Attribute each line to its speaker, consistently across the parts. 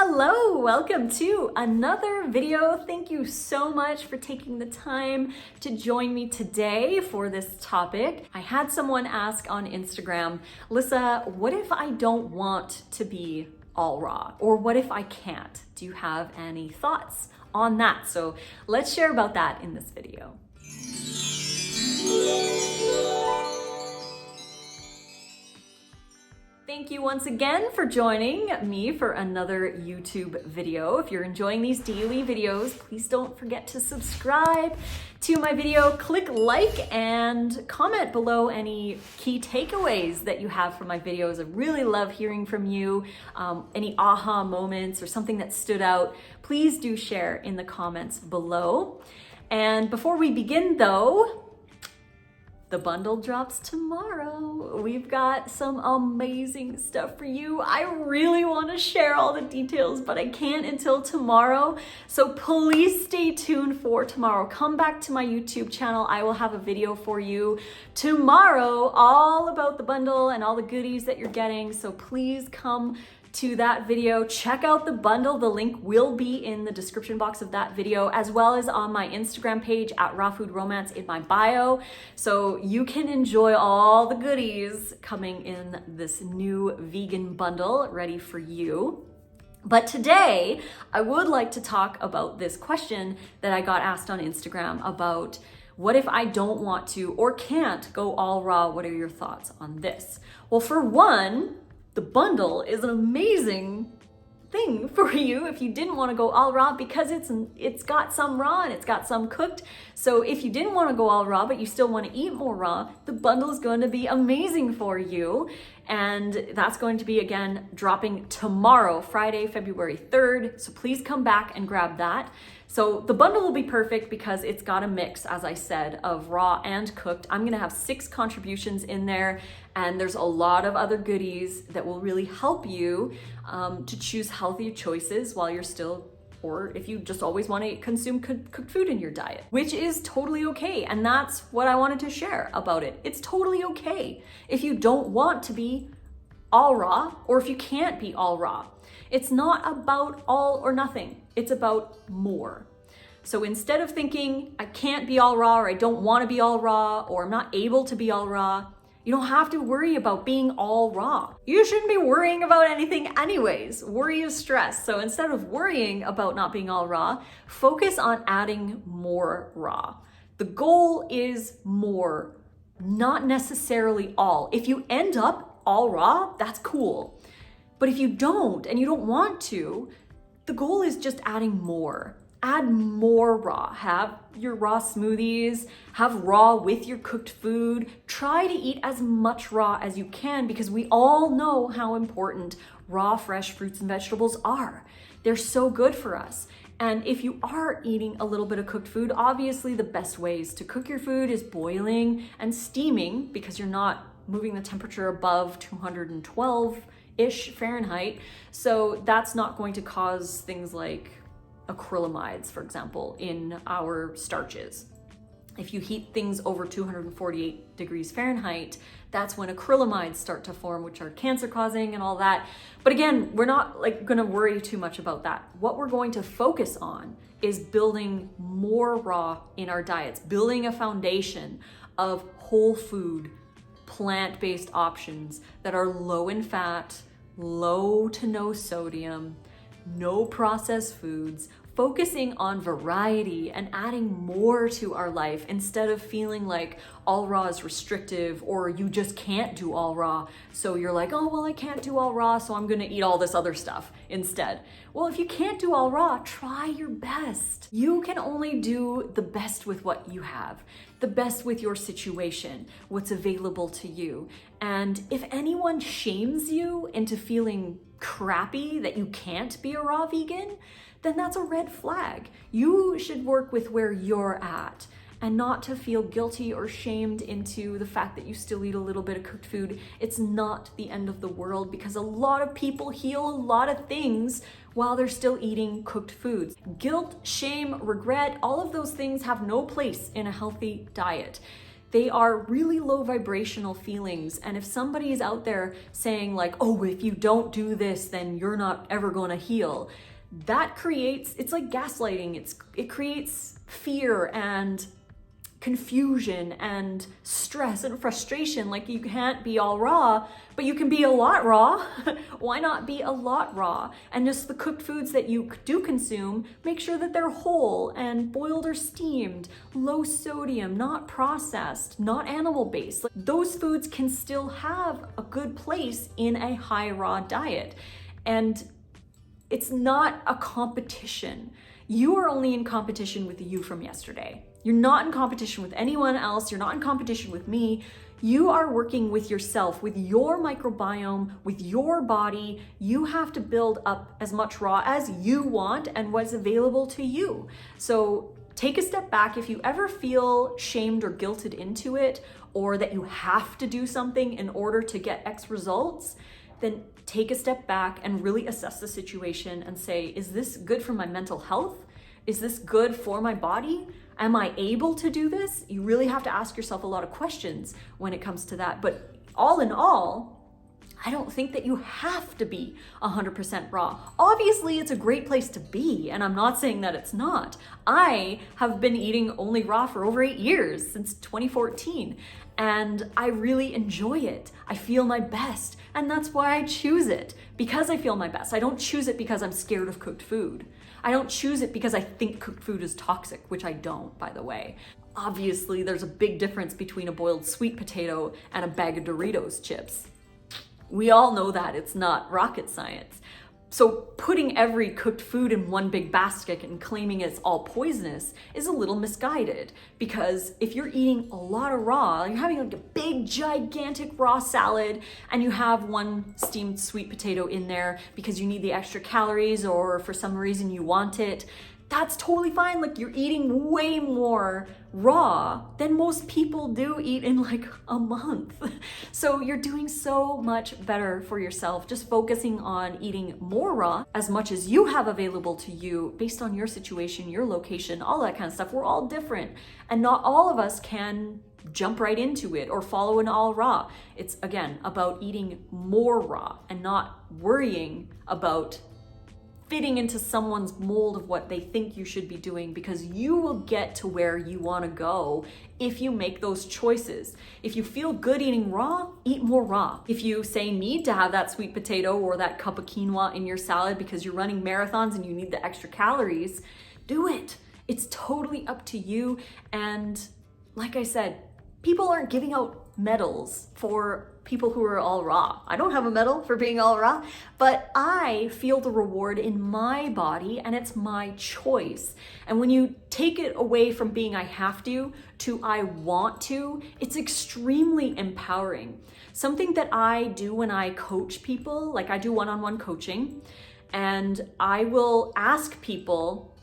Speaker 1: Hello, welcome to another video. Thank you so much for taking the time to join me today for this topic. I had someone ask on Instagram, Lissa, what if I don't want to be all raw? Or what if I can't? Do you have any thoughts on that? So let's share about that in this video. Thank you once again for joining me for another YouTube video. If you're enjoying these daily videos, please don't forget to subscribe to my video, click like, and comment below any key takeaways that you have from my videos. I really love hearing from you. Any aha moments or something that stood out, please do share in the comments below. And before we begin though, the bundle drops tomorrow. We've got some amazing stuff for you. I really want to share all the details, but I can't until tomorrow. So please stay tuned for tomorrow. Come back to my YouTube channel. I will have a video for you tomorrow all about the bundle and all the goodies that you're getting. So please come to that video. Check out the bundle. The link will be in the description box of that video, as well as on my Instagram page at Raw Food Romance in my bio. So you can enjoy all the goodies coming in this new vegan bundle ready for you. But today, I would like to talk about this question that I got asked on Instagram about what if I don't want to or can't go all raw? What are your thoughts on this? Well, for one, the bundle is an amazing thing for you if you didn't want to go all raw, because it's got some raw and it's got some cooked. So if you didn't want to go all raw but you still want to eat more raw, the bundle is going to be amazing for you. And that's going to be, again, dropping tomorrow, Friday, February 3rd. So please come back and grab that. So the bundle will be perfect because it's got a mix, as I said, of raw and cooked. I'm gonna have 6 contributions in there, and there's a lot of other goodies that will really help you to choose healthier choices while you're still, or if you just always want to consume cooked food in your diet, which is totally okay. And that's what I wanted to share about it. It's totally okay if you don't want to be all raw, or if you can't be all raw. It's not about all or nothing. It's about more. So instead of thinking I can't be all raw, or I don't want to be all raw, or I'm not able to be all raw, you don't have to worry about being all raw. You shouldn't be worrying about anything anyways. Worry is stress. So instead of worrying about not being all raw, focus on adding more raw. The goal is more, not necessarily all. If you end up all raw, that's cool. But if you don't, and you don't want to, the goal is just adding more. Add more raw. Have your raw smoothies, have raw with your cooked food. Try to eat as much raw as you can, because we all know how important raw, fresh fruits and vegetables are. They're so good for us. And if you are eating a little bit of cooked food, obviously the best ways to cook your food is boiling and steaming, because you're not moving the temperature above 212-ish Fahrenheit. So that's not going to cause things like acrylamides, for example, in our starches. If you heat things over 248 degrees Fahrenheit, that's when acrylamides start to form, which are cancer causing and all that. But again, we're not gonna worry too much about that. What we're going to focus on is building more raw in our diets, building a foundation of whole food, plant-based options that are low in fat, low to no sodium, no processed foods, focusing on variety and adding more to our life instead of feeling like all raw is restrictive, or you just can't do all raw. So you're like, oh, well, I can't do all raw, so I'm gonna eat all this other stuff instead. Well, if you can't do all raw, try your best. You can only do the best with what you have, the best with your situation, what's available to you. And if anyone shames you into feeling crappy that you can't be a raw vegan, then that's a red flag. You should work with where you're at, and not to feel guilty or shamed into the fact that you still eat a little bit of cooked food. It's not the end of the world, because a lot of people heal a lot of things while they're still eating cooked foods. Guilt, shame, regret, all of those things have no place in a healthy diet. They are really low vibrational feelings. And if somebody is out there saying like, oh, if you don't do this, then you're not ever going to heal, that creates, it's like gaslighting. It creates fear and confusion and stress and frustration. Like, you can't be all raw, but you can be a lot raw. Why not be a lot raw? And just the cooked foods that you do consume, make sure that they're whole and boiled or steamed, low sodium, not processed, not animal based. Like, those foods can still have a good place in a high raw diet. And it's not a competition. You are only in competition with you from yesterday. You're not in competition with anyone else. You're not in competition with me. You are working with yourself, with your microbiome, with your body. You have to build up as much raw as you want and what's available to you. So take a step back. If you ever feel shamed or guilted into it, or that you have to do something in order to get X results, then take a step back and really assess the situation and say, is this good for my mental health? Is this good for my body? Am I able to do this? You really have to ask yourself a lot of questions when it comes to that. But all in all, I don't think that you have to be 100% raw. Obviously, it's a great place to be, and I'm not saying that it's not. I have been eating only raw for over 8 years, since 2014, and I really enjoy it. I feel my best, and that's why I choose it, because I feel my best. I don't choose it because I'm scared of cooked food. I don't choose it because I think cooked food is toxic, which I don't, by the way. Obviously, there's a big difference between a boiled sweet potato and a bag of Doritos chips. We all know that. It's not rocket science. So putting every cooked food in one big basket and claiming it's all poisonous is a little misguided, because if you're eating a lot of raw, you're having like a big gigantic raw salad and you have one steamed sweet potato in there because you need the extra calories or for some reason you want it, that's totally fine. Like, you're eating way more raw than most people do eat in like a month. So you're doing so much better for yourself, just focusing on eating more raw, as much as you have available to you based on your situation, your location, all that kind of stuff. We're all different, and not all of us can jump right into it or follow an all raw. It's, again, about eating more raw and not worrying about fitting into someone's mold of what they think you should be doing, because you will get to where you want to go if you make those choices. If you feel good eating raw, eat more raw. If you say need to have that sweet potato or that cup of quinoa in your salad because you're running marathons and you need the extra calories, do it. It's totally up to you. And like I said, people aren't giving out medals for people who are all raw. I don't have a medal for being all raw, but I feel the reward in my body, and it's my choice. And when you take it away from being I have to I want to, it's extremely empowering. Something that I do when I coach people, like I do one-on-one coaching, and I will ask people,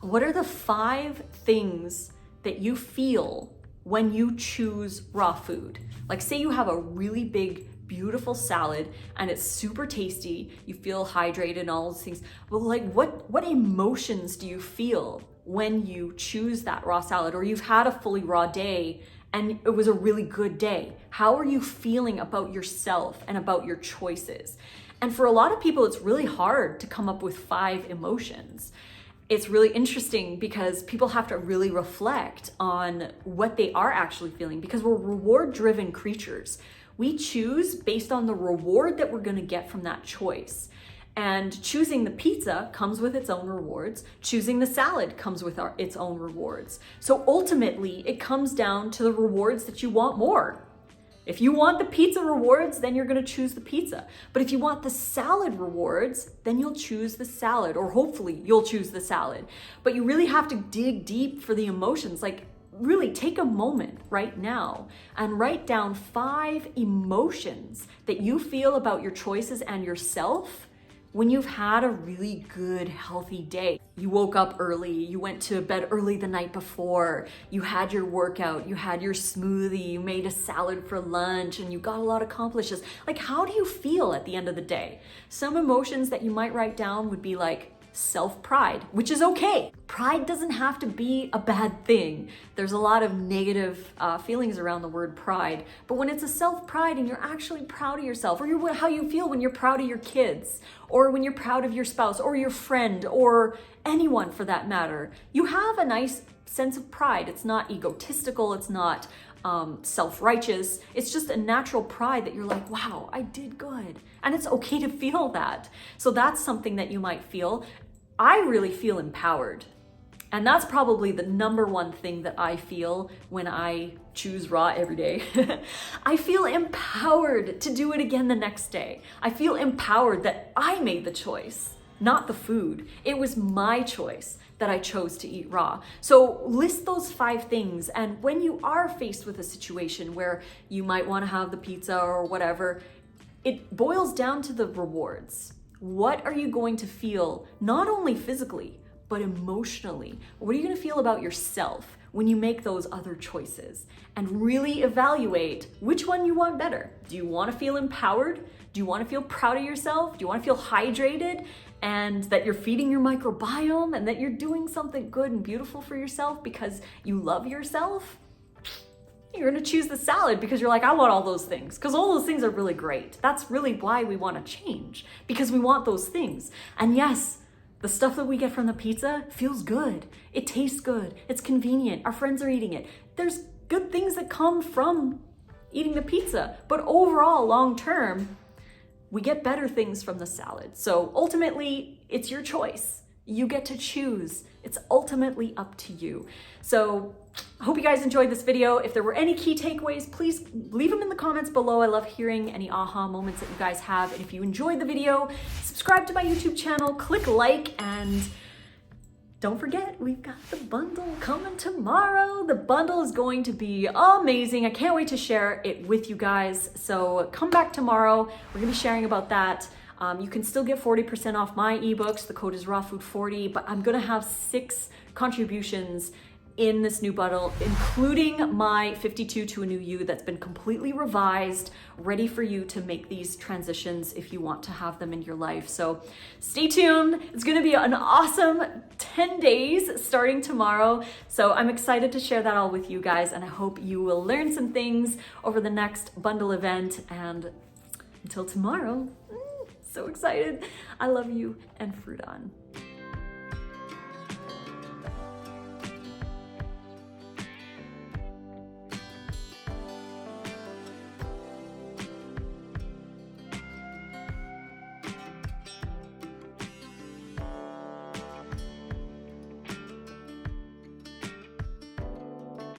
Speaker 1: what are the 5 things that you feel when you choose raw food? Like, say you have a really big, beautiful salad and it's super tasty, you feel hydrated and all those things. Well, like, what emotions do you feel when you choose that raw salad? Or you've had a fully raw day and it was a really good day. How are you feeling about yourself and about your choices? And for a lot of people, it's really hard to come up with 5 emotions. It's really interesting because people have to really reflect on what they are actually feeling, because we're reward-driven creatures. We choose based on the reward that we're going to get from that choice. And choosing the pizza comes with its own rewards. Choosing the salad comes with its own rewards. So ultimately, it comes down to the rewards that you want more. If you want the pizza rewards, then you're going to choose the pizza. But if you want the salad rewards, then you'll choose the salad, or hopefully you'll choose the salad. But you really have to dig deep for the emotions. Like, really take a moment right now and write down 5 emotions that you feel about your choices and yourself when you've had a really good, healthy day. You woke up early, you went to bed early the night before, you had your workout, you had your smoothie, you made a salad for lunch, and you got a lot accomplished. Like, how do you feel at the end of the day? Some emotions that you might write down would be like self-pride, which is okay. Pride doesn't have to be a bad thing. There's a lot of negative feelings around the word pride, but when it's a self-pride and you're actually proud of yourself, or how you feel when you're proud of your kids, or when you're proud of your spouse, or your friend, or anyone for that matter, you have a nice sense of pride. It's not egotistical, it's not self-righteous. It's just a natural pride that you're like, wow, I did good. And it's okay to feel that. So that's something that you might feel. I really feel empowered. And that's probably the number one thing that I feel when I choose raw every day. I feel empowered to do it again the next day. I feel empowered that I made the choice, not the food. It was my choice that I chose to eat raw. So list those 5 things. And when you are faced with a situation where you might want to have the pizza or whatever, it boils down to the rewards. What are you going to feel, not only physically, but emotionally? What are you going to feel about yourself when you make those other choices? And really evaluate which one you want better. Do you want to feel empowered? Do you want to feel proud of yourself? Do you want to feel hydrated and that you're feeding your microbiome and that you're doing something good and beautiful for yourself because you love yourself? You're going to choose the salad because you're like, I want all those things, because all those things are really great. That's really why we want to change, because we want those things. And yes, the stuff that we get from the pizza feels good. It tastes good. It's convenient. Our friends are eating it. There's good things that come from eating the pizza, but overall, long term, we get better things from the salad. So ultimately, it's your choice. You get to choose. It's ultimately up to you. So I hope you guys enjoyed this video. If there were any key takeaways, please leave them in the comments below. I love hearing any aha moments that you guys have. And if you enjoyed the video, subscribe to my YouTube channel, click like, and don't forget, we've got the bundle coming tomorrow. The bundle is going to be amazing. I can't wait to share it with you guys. So come back tomorrow. We're gonna be sharing about that. You can still get 40% off my ebooks. The code is rawfood40, but I'm gonna have 6 contributions in this new bundle, including my 52 to a new you that's been completely revised, ready for you to make these transitions if you want to have them in your life. So stay tuned. It's gonna be an awesome 10 days starting tomorrow. So I'm excited to share that all with you guys, and I hope you will learn some things over the next bundle event. And until tomorrow, so excited. I love you, and fruit on.